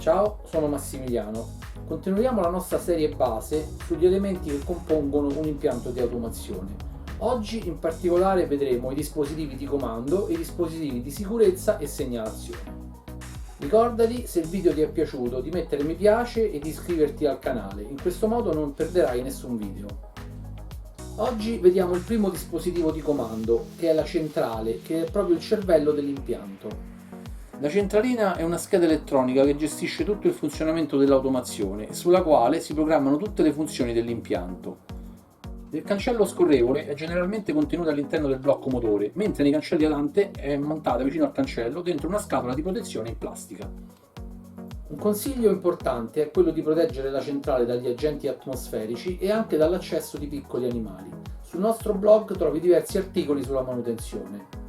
Ciao, sono Massimiliano. Continuiamo la nostra serie base sugli elementi che compongono un impianto di automazione. Oggi in particolare vedremo i dispositivi di comando e i dispositivi di sicurezza e segnalazione. Ricordati, se il video ti è piaciuto, di mettere mi piace e di iscriverti al canale, in questo modo non perderai nessun video. Oggi vediamo il primo dispositivo di comando, che è la centrale, che è proprio il cervello dell'impianto. La centralina è una scheda elettronica che gestisce tutto il funzionamento dell'automazione e sulla quale si programmano tutte le funzioni dell'impianto. Il cancello scorrevole è generalmente contenuto all'interno del blocco motore, mentre nei cancelli ad ante è montata vicino al cancello dentro una scatola di protezione in plastica. Un consiglio importante è quello di proteggere la centrale dagli agenti atmosferici e anche dall'accesso di piccoli animali. Sul nostro blog trovi diversi articoli sulla manutenzione.